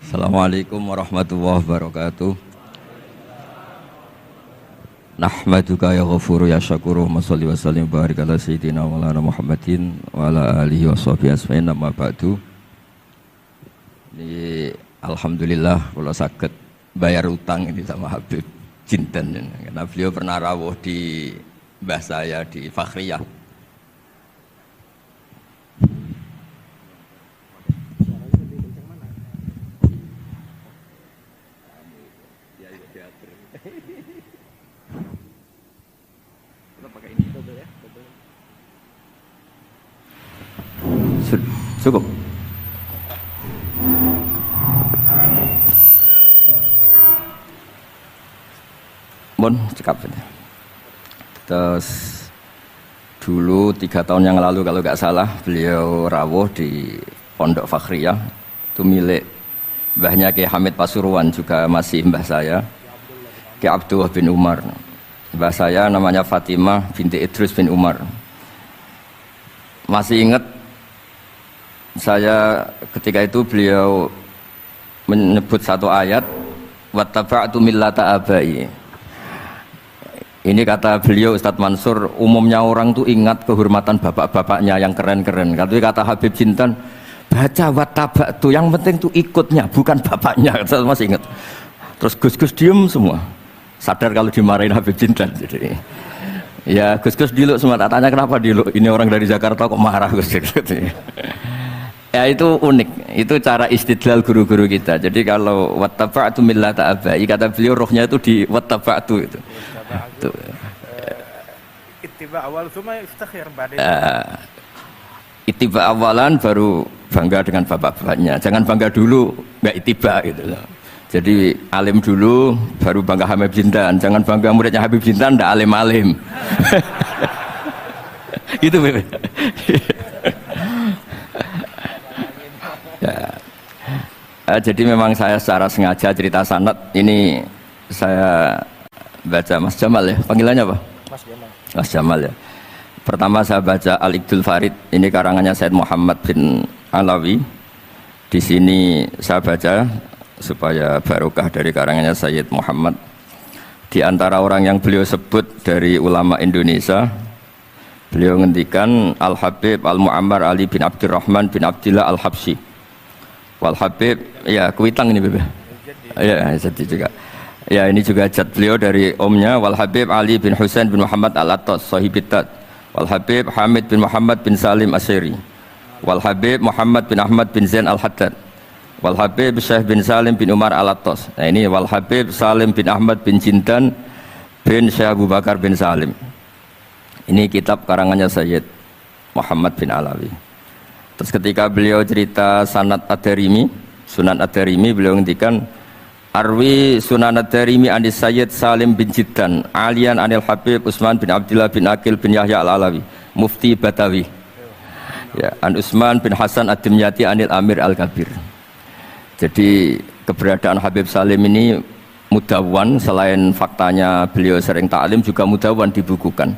Assalamualaikum warahmatullahi wabarakatuh. Nahmaduka ya ghafuru ya syakuru wa salli wa sallim barik ala sayyidina wa ala Muhammadin wa ala alihi wa sahbihi asma'in amma ba'du. Ini alhamdulillah kalau sakit bayar utang ini sama Habib Jinten, karena beliau pernah rawuh di mbah saya di Fakhriyah. Cukup. Bon, cekap saja. Terus dulu 3 tahun yang lalu kalau nggak salah beliau rawuh di Pondok Fakhriyah, itu milik mbahnya Ki Hamid Pasuruan, juga masih mbah saya Ki Abdullah bin Umar. Mbah saya namanya Fatimah binti Idrus bin Umar. Masih ingat saya ketika itu beliau menyebut satu ayat wattaba'tu millata abai. Ini kata beliau Ustadz Mansur, umumnya orang tuh ingat kehormatan bapak-bapaknya yang keren-keren. Tapi kata Habib Jinten, baca wattaba'tu yang penting tuh ikutnya bukan bapaknya. Saya masih ingat. Terus Gus-gus diem semua. Sadar kalau dimarahin Habib Jinten. Jadi ya Gus-gus diluk semua. Tak tanya kenapa diluk. Ini orang dari Jakarta kok marah Gus. Ya itu unik, itu cara istidlal guru-guru kita. Jadi kalau wattaba'tu millata abai, kata beliau rohnya itu di wattaba'tu itu. Ittiba awal cuma istakhir badai. Ittiba awalan baru bangga dengan bapak-bapaknya. Jangan bangga dulu enggak ittiba gitu loh. Jadi alim dulu baru bangga Habib Jinten. Jangan bangga muridnya Habib Jinten ndak alim-alim. Gitu Beb. Jadi memang saya secara sengaja cerita sanad ini saya baca Mas Jamal ya, panggilannya apa? Mas Jamal. Mas Jamal ya. Pertama saya baca Al-Iqdul Farid, ini karangannya Said Muhammad bin Alawi. Di sini saya baca supaya barokah dari karangannya Sayyid Muhammad. Di antara orang yang beliau sebut dari ulama Indonesia, beliau ngendikan Al-Habib Al-Mu'ammar Ali bin Abdurrahman bin Abdillah Al-Habsyi. Wal Habib, ya Kuitang ini Bebe. Ya, jadi juga. Ya, ini juga jad beliau dari omnya Wal Habib Ali bin Husain bin Muhammad Al-Attas, Sahibitat. Wal Habib Hamid bin Muhammad bin Salim Asyiri. Wal Habib Muhammad bin Ahmad bin Zain Al-Haddad. Wal Habib Syekh bin Salim bin Umar Al-Attas. Nah, ini Wal Habib Salim bin Ahmad bin Jinten bin Syekh Abu Bakar bin Salim. Ini kitab karangannya Sayyid Muhammad bin Alawi. Terus ketika beliau cerita Sanad Ad-Darimi, Sunan Ad-Darimi, beliau ngendikan Arwi Sunan Ad-Darimi anis Sayyid Salim bin Jiddan Alian anil Habib Utsman bin Abdillah bin Akil bin Yahya Al-Alawi Mufti Batawi, ya, an Utsman bin Hasan Ad-Dimyati anil Amir Al-Kabir. Jadi keberadaan Habib Salim ini mudawwan, selain faktanya beliau sering ta'lim juga mudawwan dibukukan.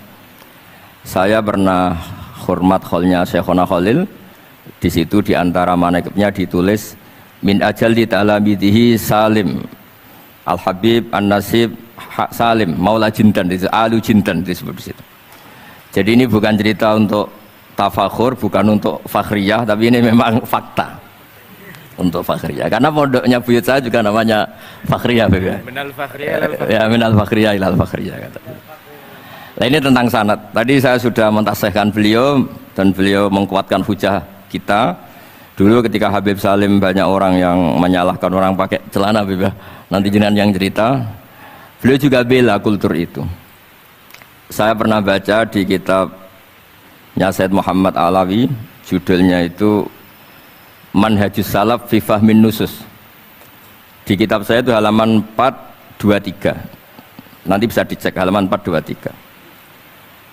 Saya pernah hormat kholnya Syekhona Khalil. Di situ di antara manaqibnya ditulis min ajalli ta'lamidihi Salim Al-Habib An-Nasib Salim Maula Jinten, itu Alu Jinten disebut di situ. Jadi ini bukan cerita untuk tafakhur, bukan untuk fakhriyah, tapi ini memang fakta untuk fakhriyah. Karena pondoknya buyut saya juga namanya fakhriyah, ya. Minal fakhriyah ilal fakhriyah. Ya, minal fakhriyah ilal fakhriyah kata. Nah, ini tentang sanad. Tadi saya sudah mentasihkan beliau dan beliau mengkuatkan hujah kita. Dulu ketika Habib Salim banyak orang yang menyalahkan orang pakai celana, Habib, nanti jenengan yang cerita, beliau juga bela kultur itu. Saya pernah baca di kitabnya Said Muhammad Alawi, judulnya itu Manhajus Salaf fi Fahmin Nusus. Di kitab saya itu halaman 423. Nanti bisa dicek halaman 423.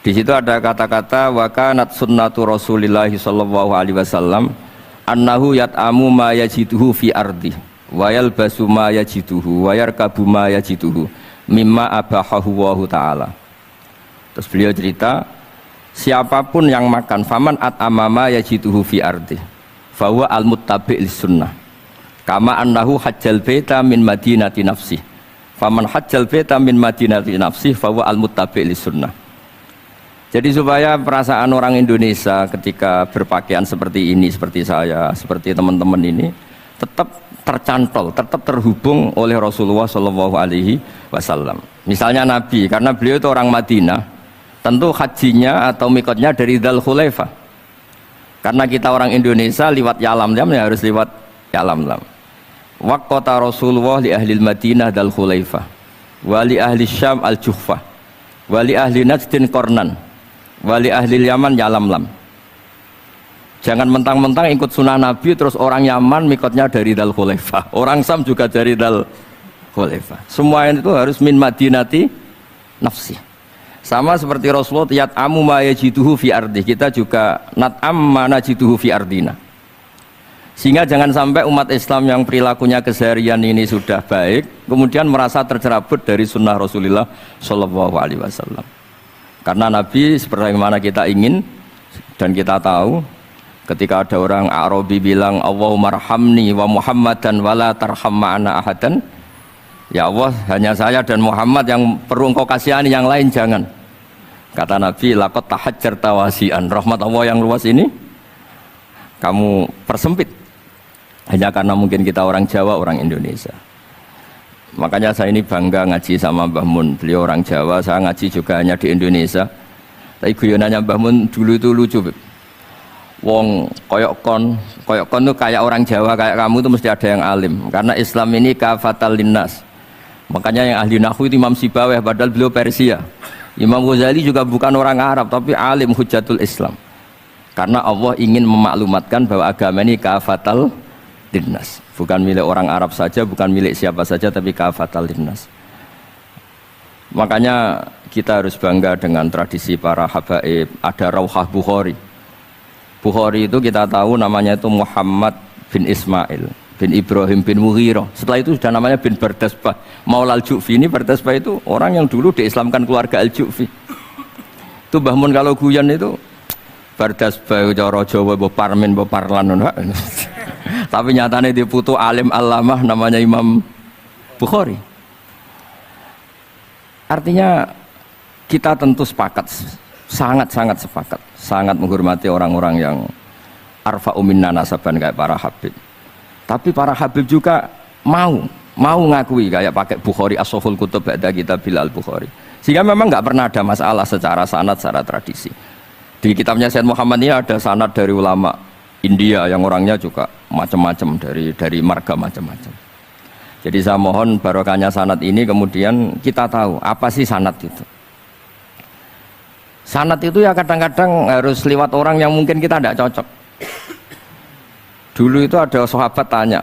Di situ ada kata-kata wa kanat sunnatu Rasulillah sallallahu alaihi wasallam annahu yat'amu ma yajiduhu fi ardi wa yalbasu ma yajiduhu wa yarkabu ma yajiduhu mimma abahahu wa ta'ala. Terus beliau cerita, siapapun yang makan faman at'amama yajiduhu fi ardi fahuwa al-muttabi' lis sunnah. Kama annahu hajjal baita min madinati nafsi. Faman hajjal baita min madinati nafsi fahuwa al-muttabi' lis-sunnah. Jadi supaya perasaan orang Indonesia ketika berpakaian seperti ini, seperti saya, seperti teman-teman ini tetap tercantol, tetap terhubung oleh Rasulullah Shallallahu Alaihi Wasallam. Misalnya Nabi, karena beliau itu orang Madinah, tentu hajinya atau mikotnya dari Dzul Khulaifah. Karena kita orang Indonesia lewat Yalamlam ya harus lewat Yalamlam. Waqata Rasulullah li ahli Madinah Dzul Khulaifah, wa li ahli Syam al-Juhfah, wa li ahli Najdin Qarnan, wali ahli Yaman Yalamlam. Jangan mentang-mentang ikut sunnah Nabi terus orang Yaman mikotnya dari Dzul Khulaifah, orang Sam juga dari Dzul Khulaifah. Semua itu harus min madinati nafsi. Sama seperti Rasulullah yat'amu ma yajiduhu fi ardi, kita juga nat'am ma najiduhu fi ardina. Sehingga jangan sampai umat Islam yang perilakunya keseharian ini sudah baik kemudian merasa tercerabut dari sunnah Rasulullah Shallallahu Alaihi Wasallam. Karena Nabi sebagaimana kita ingin dan kita tahu, ketika ada orang Arabi bilang Allahumma arhamni wa Muhammadan wala tarham ma'ana ahadan, ya Allah hanya saya dan Muhammad yang perlu engkau kasihani, yang lain jangan. Kata Nabi laqad tahajjarta wasi'an, rahmat Allah yang luas ini kamu persempit hanya karena mungkin kita orang Jawa, orang Indonesia. Makanya saya ini bangga ngaji sama Mbah Mun. Beliau orang Jawa, saya ngaji juga hanya di Indonesia. Tapi guyonannya Mbah Mun dulu itu lucu. Wong koyok kon itu kayak orang Jawa, kayak kamu itu mesti ada yang alim. Karena Islam ini kafatal linnas. Makanya yang ahli nahwu itu Imam Sibawayh, padahal beliau Persia. Imam Ghazali juga bukan orang Arab, tapi alim hujatul Islam. Karena Allah ingin memaklumatkan bahwa agama ini kafatal linnas, bukan milik orang Arab saja, bukan milik siapa saja, tapi kafatal linnas. Makanya kita harus bangga dengan tradisi para habaib. Ada Rauhah Bukhari. Bukhari itu kita tahu namanya itu Muhammad bin Ismail bin Ibrahim bin Mughirah. Setelah itu sudah namanya bin Bardasbah. Maula al-Ju'fi, ini Bardasbah itu orang yang dulu diislamkan keluarga al-Ju'fi. Itu Mbah Mun kalau guyon itu Bardasbah cara Jawa mbok parmin mbok parlan. Tapi nyatanya dia putu alim alamah namanya Imam Bukhari. Artinya kita tentu sepakat, sangat-sangat sepakat, sangat menghormati orang-orang yang arfa'u minna nasaban kayak para habib. Tapi para habib juga mau ngakui kayak pakai Bukhari as-Sahihul Kutub ba'da kitab al-Bukhari. Sehingga memang nggak pernah ada masalah secara sanad, secara tradisi. Di kitabnya Sayyid Muhammad ini ada sanad dari ulama India yang orangnya juga macam-macam dari marga macam-macam. Jadi saya mohon barokahnya sanad ini kemudian kita tahu apa sih sanad itu. Sanad itu ya kadang-kadang harus lewat orang yang mungkin kita tidak cocok. Dulu itu ada sahabat tanya,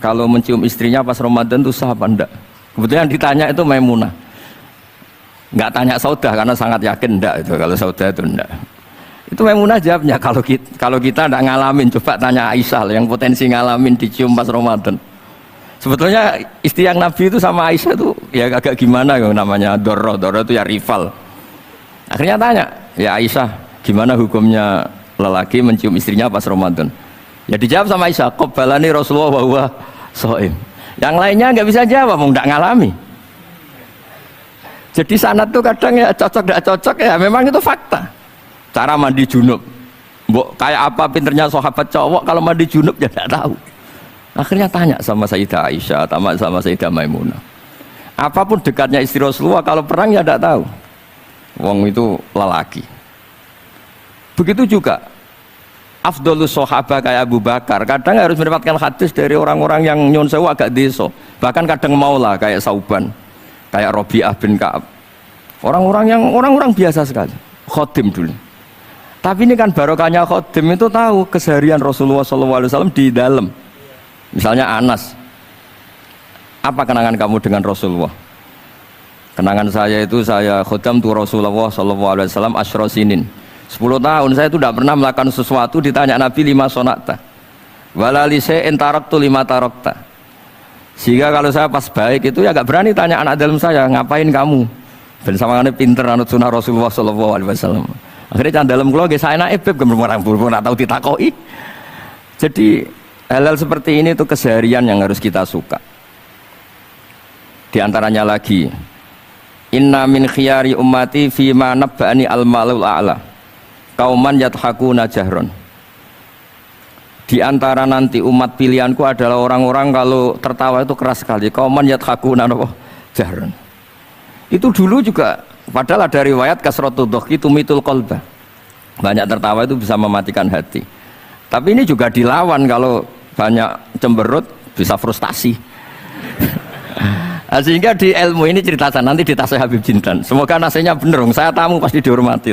kalau mencium istrinya pas Ramadan itu sah apa enggak? Kebetulan ditanya itu Maimunah. Enggak tanya Saudah karena sangat yakin enggak itu, kalau Saudah itu enggak. Itu Maimunah jawabnya, kalau kita tidak ngalamin, coba tanya Aisyah yang potensi ngalamin dicium pas Ramadan. Sebetulnya istri yang Nabi itu sama Aisyah itu ya agak gimana yang namanya Doro itu ya rival. Akhirnya tanya, ya Aisyah gimana hukumnya lelaki mencium istrinya pas Ramadan? Ya dijawab sama Aisyah, qabbalani Rasulullah wa huwa shaim. Yang lainnya nggak bisa jawab, mau nggak ngalami. Jadi sanad tuh kadang ya cocok nggak cocok ya memang itu fakta. Cara mandi junub, kayak apa pinternya sahabat cowok kalau mandi junub ya tidak tahu. Akhirnya tanya sama Sayyidah Aisyah, sama Sayyidah Maimunah. Apapun dekatnya istri Rasulullah, kalau perang ya tidak tahu. Wong itu lelaki. Begitu juga afdhalus sahabat kayak Abu Bakar, kadang harus mendapatkan hadis dari orang-orang yang nyon sewu agak deso. Bahkan kadang maulah kayak Sauban, kayak Rabi'ah bin Ka'ab. Orang-orang biasa sekali. Khodim dulu. Tapi ini kan barokahnya khodim itu tahu keseharian Rasulullah SAW di dalam. Misalnya Anas, apa kenangan kamu dengan Rasulullah? Kenangan saya itu saya khodam tu Rasulullah SAW asyra sinin. 10 tahun saya itu tidak pernah melakukan sesuatu, ditanya Nabi 5 sonata. Wala li syai'in taraktu 5 tarakta. Sehingga kalau saya pas baik itu ya gak berani tanya anak dalam saya, ngapain kamu? Ben sawangane pinter anut sunah Rasulullah SAW. Akhirnya can dalam kula nggih saenake beb gemrung orang atau ditakoki. Jadi Hal-hal seperti ini itu keseharian yang harus kita suka. Di antaranya lagi, inna min khiyari ummati fima nabba'ani al-malul a'la kauman yathakuna jahron. Di antara nanti umat pilihanku adalah orang-orang kalau tertawa itu keras sekali, kauman yathakuna jahron. Itu dulu juga, padahal ada riwayat kasratu dhahki tumitul qalba, banyak tertawa itu bisa mematikan hati. Tapi ini juga dilawan, kalau banyak cemberut bisa frustasi. Nah, sehingga di ilmu ini cerita saya nanti di tasawuf Habib Jintan. Semoga nasinya bener, saya tamu pasti dihormati.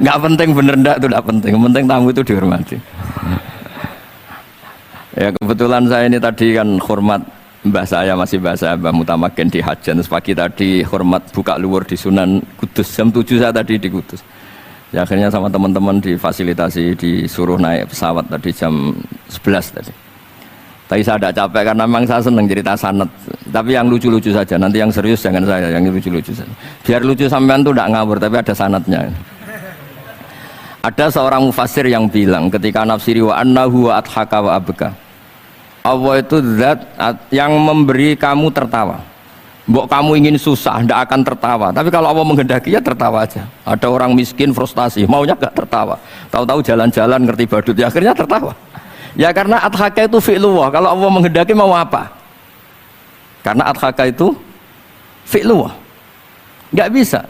Nggak penting bener ndak itu nggak penting. Yang penting tamu itu dihormati. Ya kebetulan saya ini tadi kan hormat mbah saya, masih mbah saya Mbah Mutamakin di Hajan. Terus pagi tadi hormat buka luar di Sunan Kudus. Jam 7 saya tadi di Kudus. Ya, akhirnya sama teman-teman difasilitasi, disuruh naik pesawat tadi jam 11 tadi. Tapi saya tidak capek karena memang saya senang cerita sanad. Tapi yang lucu-lucu saja, nanti yang serius jangan saya, yang lucu-lucu saja. Biar lucu sampean tuh tidak ngawur, tapi ada sanadnya. Ada seorang mufassir yang bilang ketika nafsiri wa annahu wa adhaka wa abka. Allah itu zat yang memberi kamu tertawa. Mbok kamu ingin susah, tidak akan tertawa. Tapi kalau Allah menghendaki ya tertawa aja. Ada orang miskin frustasi, maunya gak tertawa. Tahu-tahu jalan-jalan ngerti badut, ya akhirnya tertawa. Ya karena adhaka itu fi'lullah. Kalau Allah menghendaki mau apa? Karena adhaka itu fi'lullah. Nggak bisa.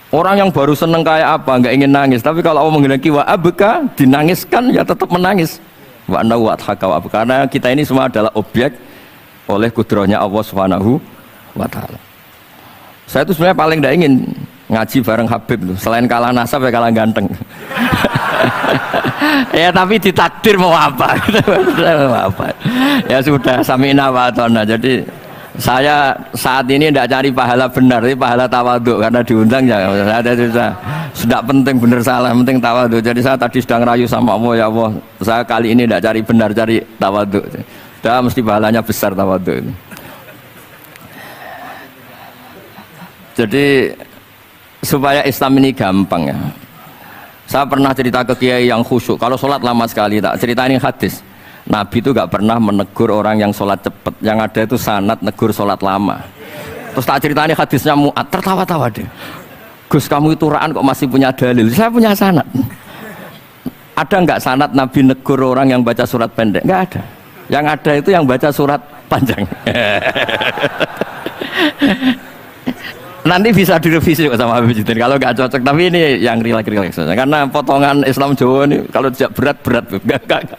Orang yang baru seneng kayak apa, nggak ingin nangis. Tapi kalau Allah menghendaki wa abka, dinangiskan ya tetap menangis. Wa anna wa adhaka wa abka. Karena kita ini semua adalah objek oleh kudrahnya Allah Subhanahu wa ta'ala. Saya itu sebenarnya paling tidak ingin ngaji bareng Habib tuh. Selain kalah nasab ya kalah ganteng. Ya tapi ditakdir mau apa? Mau apa? Ya sudah sami'na wa ata'na. Jadi saya saat ini tidak cari pahala benar, tapi pahala tawadhu karena diundang ya. Saya sudah penting benar salah, penting tawadhu. Jadi saya tadi sedang rayu sama Allah, ya Allah, saya kali ini tidak cari benar, cari tawadhu. Sudah mesti pahalanya besar tawadhu itu. Jadi supaya Islam ini gampang ya. Saya pernah cerita ke kiai yang khusyuk. Kalau sholat lama sekali, tak ceritain hadis. Nabi itu gak pernah menegur orang yang sholat cepat. Yang ada itu sanad negur sholat lama. Terus tak ceritain hadisnya Mu'ad, tertawa-tawa deh. Gus kamu itu raan kok masih punya dalil? Saya punya sanad. Ada nggak sanad Nabi negur orang yang baca surat pendek? Nggak ada. Yang ada itu yang baca surat panjang. Nanti bisa direvisi sama Habib Jitin kalau nggak cocok, tapi ini yang rileks saja karena potongan Islam Jawa ini kalau tidak berat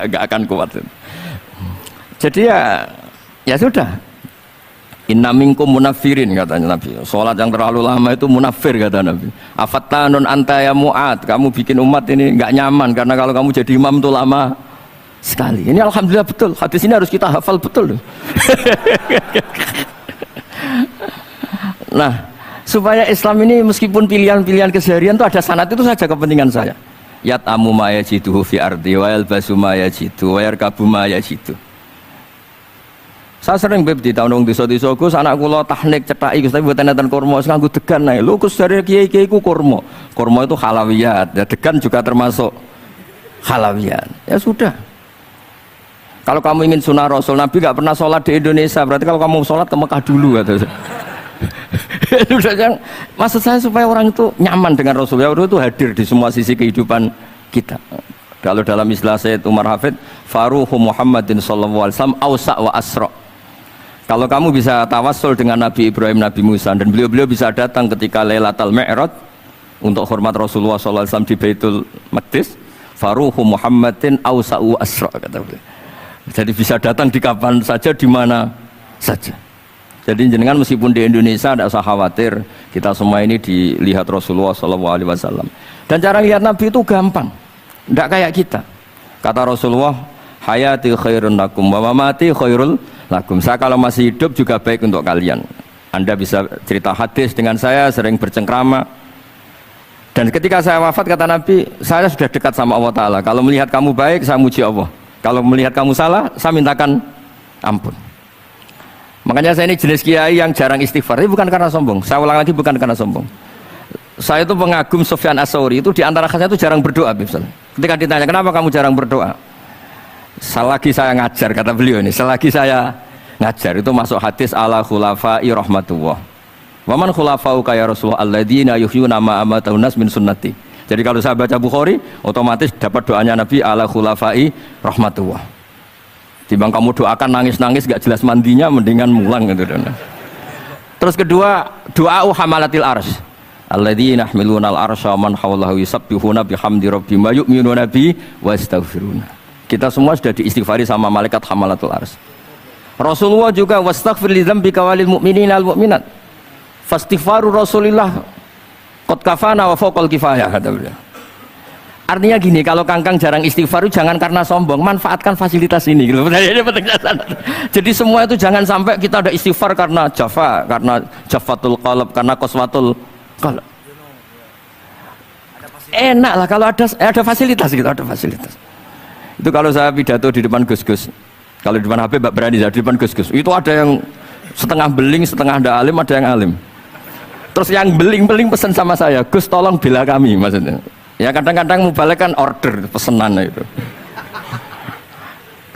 nggak akan kuat. Jadi ya sudah, inna minkum munafirin katanya Nabi. Sholat yang terlalu lama itu munafir kata Nabi. Afattanun anta ya Mu'ad, kamu bikin umat ini nggak nyaman karena kalau kamu jadi imam itu lama sekali. Ini alhamdulillah betul, hadis ini harus kita hafal betul. Nah, supaya Islam ini meskipun pilihan-pilihan keseharian itu ada sanad, itu saja kepentingan saya. Yat'amu ma yajiduhu fi ardi wa yalbasu ma yajidu wa yarkabu ma yajidu. Saya sering beb di tahun desa-desa Gus, anak kula tahnik cethaki Gus, tapi mboten enten kurma, nganggo degan ae. Lho Gus dari kiai-kiai ku kurma. Kurma itu halawiyat, ya degan juga termasuk halawiyat. Ya sudah. Kalau kamu ingin sunnah Rasul, Nabi nggak pernah sholat di Indonesia, berarti kalau kamu sholat ke Mekah dulu kata saya. Maksud saya supaya orang itu nyaman dengan Rasul, ya itu hadir di semua sisi kehidupan kita. Kalau dalam istilah Sayyid Umar Hafid, faruhu Muhammadin sallallahu alaihi wasallam awsa' wa asra'. Kalau kamu bisa tawassul dengan Nabi Ibrahim, Nabi Musa, dan beliau-beliau bisa datang ketika Lailatul Mi'raj untuk hormat Rasulullah sallallahu alaihi wasallam di Baitul Maqdis, faruhu Muhammadin awsa' wa asra' kata beliau. Jadi bisa datang di kapan saja, di mana saja. Jadi jenengan meskipun di Indonesia tidak usah khawatir, kita semua ini dilihat Rasulullah SAW. Dan cara lihat Nabi itu gampang, tidak kayak kita. Kata Rasulullah, hayati khairun lakum wa mamati khairul lakum. Saya kalau masih hidup juga baik untuk kalian. Anda bisa cerita hadis dengan saya, sering bercengkrama. Dan ketika saya wafat kata Nabi, saya sudah dekat sama Allah Ta'ala. Kalau melihat kamu baik, saya muji Allah. Kalau melihat kamu salah, saya mintakan ampun. Makanya saya ini jenis kiai yang jarang istighfar. Ini bukan karena sombong. Saya ulang lagi, bukan karena sombong. Saya itu pengagum Sufyan Ats-Tsauri. Itu di antara khasnya itu jarang berdoa. Misalnya. Ketika ditanya, kenapa kamu jarang berdoa? Selagi saya ngajar, kata beliau ini, selagi saya ngajar itu masuk hadis ala khulafai rahmatullah. Wa man khulafau ya Rasulullah alladzina yuhyuna ma amatahun nas min sunnati. Jadi kalau saya baca Bukhari, otomatis dapat doanya Nabi ala khulafai rahmatullah. Timbang kamu doakan nangis-nangis gak jelas mandinya, mendingan mulang gitu. Terus kedua, doa hamalatil arsy. Alladzina yahmiluna al-arsya man hawlahu yusabbihuna bihamdi rabbihim wa yu'minuna bi wa yastaghfiruna. Kita semua sudah diistighfari sama malaikat hamalatul arsy. Rasulullah juga wastaghfir li dzambika walil mu'minina wal mu'minat. Fastighfaru Rasulillah qad kafana wa fawqal kifayah, kata beliau. Artinya gini, kalau kangkang jarang istighfar jangan karena sombong, manfaatkan fasilitas ini gitu. Ini pentingnya. Jadi semua itu jangan sampai kita ada istighfar karena jafa, karena jafatul qalb, karena qaswatul qalb. Enak lah kalau ada fasilitas gitu, ada fasilitas. Itu kalau saya pidato di depan Gus-Gus. Kalau di depan Habib berani, di depan Gus-Gus. Itu ada yang setengah beling, setengah ada alim, ada yang alim. Terus yang beling-beling pesan sama saya, Gus tolong bela kami, maksudnya. Ya kadang-kadang mubalek kan order pesenan itu.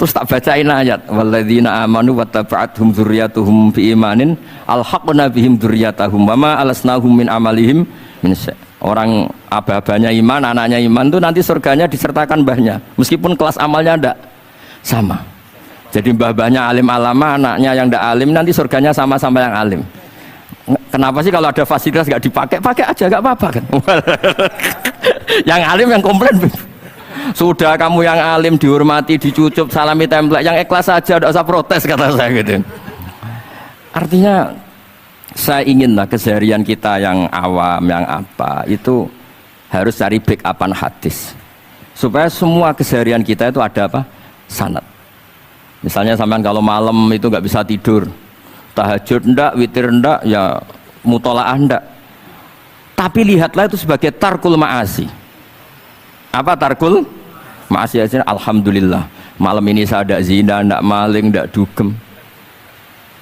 Terus tak bacain ayat walladzina amanu wattaba'athum dzurriyyatuhum biimanin alhaqna bihim dzurriyyatahum wama alasnahum min amalihim min syai'. Orang aba-abanya iman, anaknya iman itu nanti surganya disertakan mbahnya meskipun kelas amalnya ndak sama. Jadi mbah-mbahnya alim alama, anaknya yang ndak alim nanti surganya sama-sama yang alim. Kenapa sih kalau ada fasilitas nggak dipakai? Pakai aja, nggak apa-apa kan? Yang alim yang komplain. Sudah kamu yang alim dihormati, dicucup, salami template, yang ikhlas saja, tidak usah protes kata saya gitu. Artinya saya inginlah keseharian kita yang awam, yang apa itu harus cari backupan hadis supaya semua keseharian kita itu ada apa? Sanad. Misalnya sampean kalau malam itu nggak bisa tidur, tahajud ndak, witir ndak, ya mutolaah ndak. Tapi lihatlah itu sebagai tarkul ma'asi. Apa tarkul ma'asi? Alhamdulillah malam ini saya ndak zina, ndak maling, ndak dugem.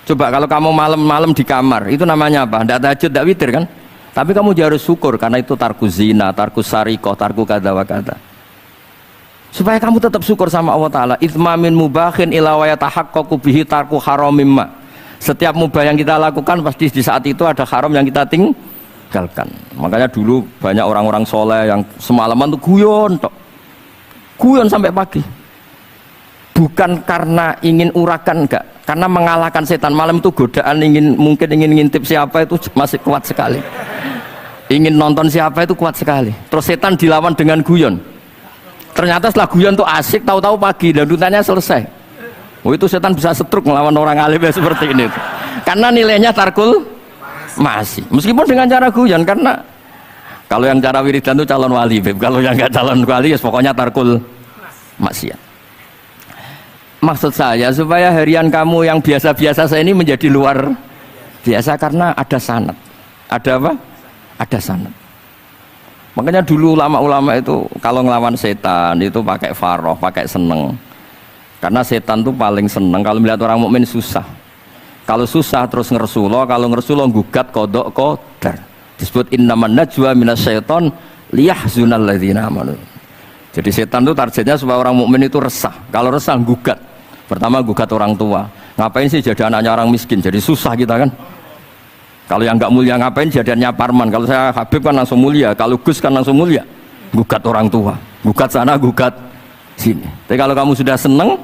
Coba kalau kamu malam-malam di kamar, itu namanya apa? Ndak tahajud, ndak witir kan? Tapi kamu harus syukur karena itu tarku zina, tarku sarikoh, tarku kada wa kada. Supaya kamu tetap syukur sama Allah Ta'ala. Itsmamin mubakhin ila wa yatahaqqaqu bihi tarku haramimma. Setiap mubah yang kita lakukan pasti di saat itu ada haram yang kita tinggalkan. Makanya dulu banyak orang-orang soleh yang semalaman tuh guyon sampai pagi. Bukan karena ingin urakan, enggak, karena mengalahkan setan. Malam itu godaan mungkin ingin ngintip siapa itu masih kuat sekali. Ingin nonton siapa itu kuat sekali. Terus setan dilawan dengan guyon. Ternyata setelah guyon tuh asik, tahu-tahu pagi dan dutannya selesai. Oh itu setan bisa setruk melawan orang alim seperti ini. Karena nilainya tarkul masih. Meskipun dengan cara guyon, karena kalau yang cara wiridan itu calon wali, kalau yang nggak calon wali ya pokoknya tarkul maksiat. Maksud saya supaya harian kamu yang biasa-biasa saya ini menjadi luar biasa karena ada sanad. Ada apa? Ada sanad. Makanya dulu ulama-ulama itu kalau ngelawan setan itu pakai faroh, pakai seneng. Karena setan itu paling seneng kalau melihat orang mukmin susah. Kalau susah terus ngersulo, kalau ngersulo gugat kodok kodar. Disebut innaman najwa minasyaiton liyahzunal ladzina amanu. Jadi setan itu targetnya supaya orang mukmin itu resah. Kalau resah gugat. Pertama gugat orang tua. Ngapain sih jadi anaknya orang miskin? Jadi susah kita kan. Kalau yang nggak mulia ngapain jadiannya parman? Kalau saya Habib kan langsung mulia, kalau Gus kan langsung mulia. Gugat orang tua, gugat sana, gugat sini. Tapi kalau kamu sudah seneng,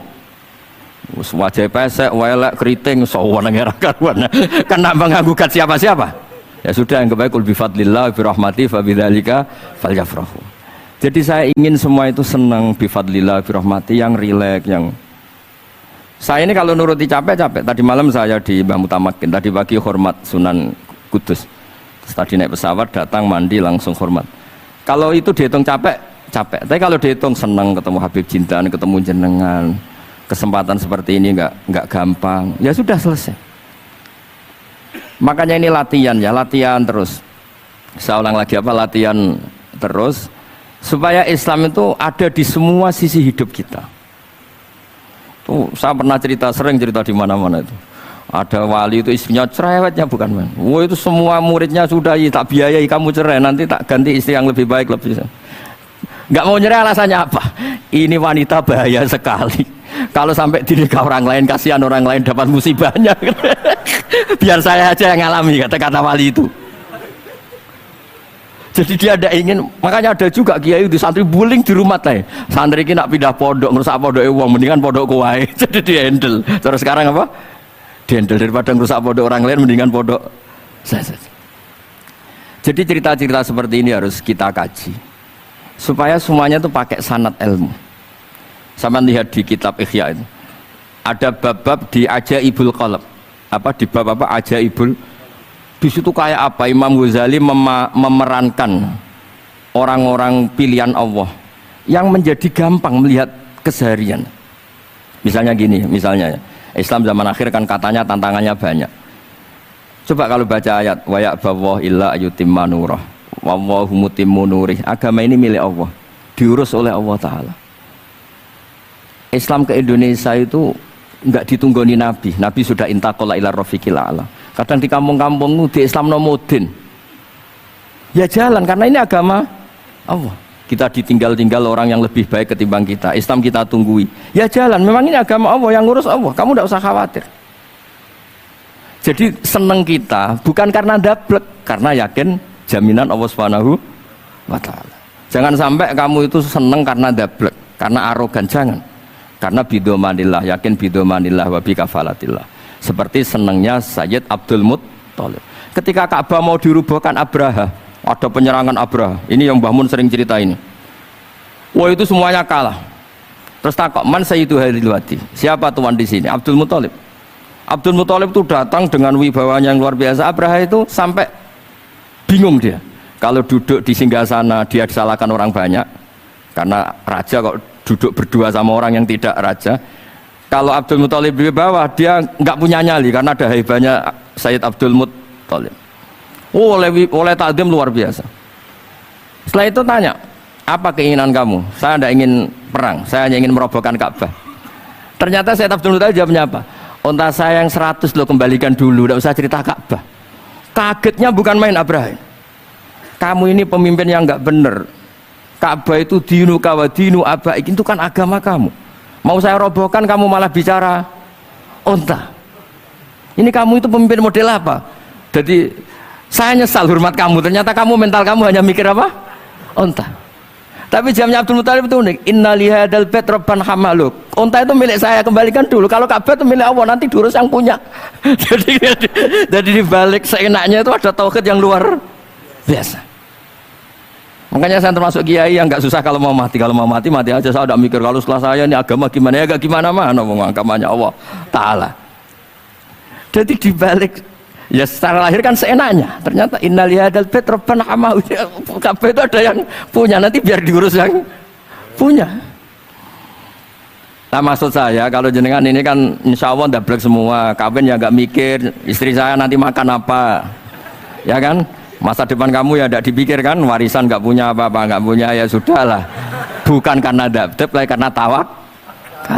wajah pesek, welek, keriting, sawan ngerah karuan. Karena nggak gugat siapa-siapa. Ya sudah yang kebaik bi fadlillah bi rahmati fa bidzalika falyafrahu. Jadi saya ingin semua itu senang bi fadlillah bi rahmati, yang rileks, yang saya ini kalau nuruti capek-capek. Tadi malam saya di Mbah Mutamakin, tadi pagi hormat Sunan Kudus. Terus tadi naik pesawat, datang mandi langsung hormat. Kalau itu dihitung capek, capek. Tapi kalau dihitung senang ketemu Habib Jintan, ketemu jenengan, kesempatan seperti ini nggak gampang. Ya sudah selesai. Makanya ini latihan ya, latihan terus. Saya ulang lagi apa? Latihan terus supaya Islam itu ada di semua sisi hidup kita. Saya pernah sering cerita di mana-mana itu. Ada wali itu istrinya cerewetnya bukan main. Wah itu semua muridnya sudah tak biayai kamu cerai, nanti tak ganti istri yang lebih baik lebih. Nggak mau cerai alasannya apa? Ini wanita bahaya sekali. Kalau sampai dinikah orang lain, kasihan orang lain dapat musibahnya. Biar saya aja yang ngalami, kata wali itu. Jadi dia ada ingin, makanya ada juga kiai di santri bullying di rumah teh. Santri ini nak pindah pondok, ngerusak pondok uang, mendingan pondok kuai. Jadi dia handle. Terus sekarang apa? Dia handle daripada ngerusak pondok orang lain, mendingan pondok saya saja. Jadi cerita-cerita seperti ini harus kita kaji, supaya semuanya itu pakai sanad ilmu. Sama lihat di kitab Ihya itu, ada bab-bab di Ajaibul Qalb. Apa di bab apa Ajaibul? Di situ kayak apa Imam Ghazali memerankan orang-orang pilihan Allah yang menjadi gampang melihat keseharian. Misalnya gini, misalnya Islam zaman akhir kan katanya tantangannya banyak. Coba kalau baca ayat wa ya'ballahu illa ayyutimma nurah wallahu mutimmu nurih. Agama ini milik Allah, diurus oleh Allah Ta'ala. Islam ke Indonesia itu enggak ditunggoni Nabi. Nabi sudah intaqala ila rafiqil a'la. Kadang di kampung-kampung di Islam nomodin. Ya jalan karena ini agama Allah. Kita ditinggal-tinggal orang yang lebih baik ketimbang kita. Islam kita tunggui. Ya jalan, memang ini agama Allah yang ngurus Allah. Kamu tidak usah khawatir. Jadi seneng kita bukan karena dablek, karena yakin jaminan Allah Subhanahu wa taala. Jangan sampai kamu itu seneng karena dablek, karena arogan, jangan. Karena bidomanillah, yakin bidomanillah wa bikafalatillah. Seperti senangnya Sayyid Abdul Muttalib. Ketika Ka'bah mau dirubuhkan Abraha, ada penyerangan Abraha. Ini yang Mbah Mun sering cerita ini. Wah itu semuanya kalah. Terus takok, man sayyidu hadhil wadi? Siapa tuan di sini? Abdul Muttalib. Abdul Muttalib itu datang dengan wibawanya yang luar biasa. Abraha itu sampai bingung dia. Kalau duduk di singgasana dia disalahkan orang banyak. Karena raja kok duduk berdua sama orang yang tidak raja. Kalau Abdul Muttalib di bawah, dia nggak punya nyali karena ada haibahnya Sayyid Abdul Muttalib. Oh, oleh takdim luar biasa. Setelah itu tanya, apa keinginan kamu? Saya tidak ingin perang, saya hanya ingin merobohkan Ka'bah. Ternyata Sayyid Abdul Muttalib jawabnya apa? Unta saya yang 100 lo kembalikan dulu, tidak usah cerita Ka'bah. Kagetnya bukan main Abraha. Kamu ini pemimpin yang nggak benar. Ka'bah itu dinu kawa dinu abaik, itu kan agama kamu. Mau saya robohkan kamu malah bicara unta. Ini kamu itu pemimpin model apa? Jadi saya nyesal hormat kamu. Ternyata kamu mental kamu hanya mikir apa? Unta. Tapi jamnya Abdul Muttalib itu unik. Inna lihadal bait rabban hamaluk. Unta itu milik saya, kembalikan dulu. Kalau Ka'bah itu milik Allah, nanti diurus yang punya. jadi dibalik seenaknya itu ada tauhid yang luar biasa. Makanya saya termasuk kiai yang nggak susah kalau mau mati. Kalau mau mati, mati aja. Saya udah mikir kalau setelah saya ini agama gimana ya, gak gimana mana agamanya Allah Ta'ala. Jadi dibalik ya secara lahir kan seenaknya. Ternyata innal hadal bait rabbana hamahu. Kabeh itu ada yang punya, nanti biar diurus yang punya. Nah maksud saya kalau jenengan ini kan insya Allah dablek semua. Kawin ya nggak mikir istri saya nanti makan apa, ya kan? Masa depan kamu ya tidak dipikirkan, warisan nggak punya apa-apa, nggak punya ya sudahlah. Bukan karena dablek, karena tawak.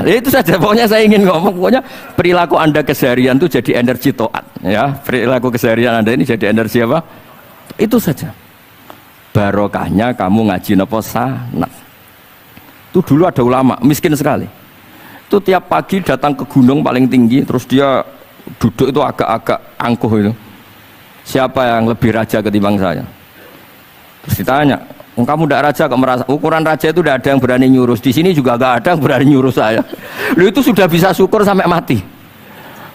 Itu saja pokoknya saya ingin ngomong, pokoknya perilaku Anda keseharian itu jadi energi toat, ya. Perilaku keseharian Anda ini jadi energi apa? Itu saja. Barokahnya kamu ngaji napa sanad. Itu dulu ada ulama miskin sekali. Itu tiap pagi datang ke gunung paling tinggi, terus dia duduk itu agak-agak angkuh itu. Siapa yang lebih raja ketimbang saya? Terus ditanya, kamu tidak raja kok merasa? Ukuran raja itu tidak ada yang berani nyurus. Di sini juga nggak ada yang berani nyurus saya. Lu itu sudah bisa syukur sampai mati.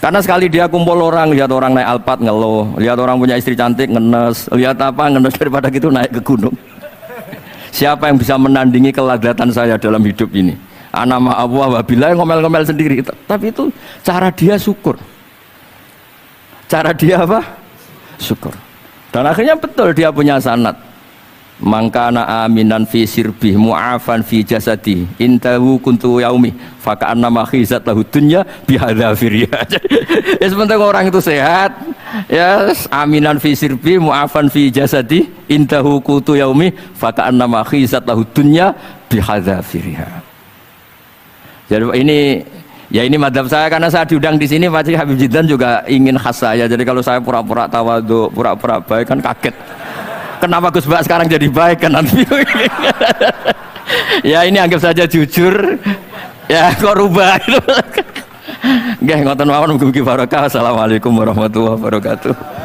Karena sekali dia kumpul orang, lihat orang naik Alphard ngeluh, lihat orang punya istri cantik ngenes, lihat apa ngenes daripada gitu naik ke gunung. Siapa yang bisa menandingi keladatan saya dalam hidup ini? Ana ma'allah wabillah ngomel-ngomel sendiri. Tapi itu cara dia syukur. Cara dia apa? Syukur. Dan akhirnya betul dia punya sanad. Mangkana aminan fi sirbih mu'afan fi jasadi intahu kuntu yaumi faka'anna ma khizat lahu dunya bihadzafiriya. Ya sebentar orang itu sehat, ya aminan fi sirbih mu'afan fi jasadi intahu kuntu yaumi faka'anna ma khizat lahu dunya bihadzafiriya. Jadi ini madhab saya, karena saya diundang di sini pasti Habib Jiddan juga ingin khas saya. Jadi kalau saya pura-pura tawadhu, pura-pura baik kan kaget. Kenapa Gus Bak sekarang jadi baik kan nanti? Ya ini anggap saja jujur. Ya kok rubah itu. Nggih ngoten mawon mugi-mugi barokah. Assalamualaikum warahmatullahi wabarakatuh.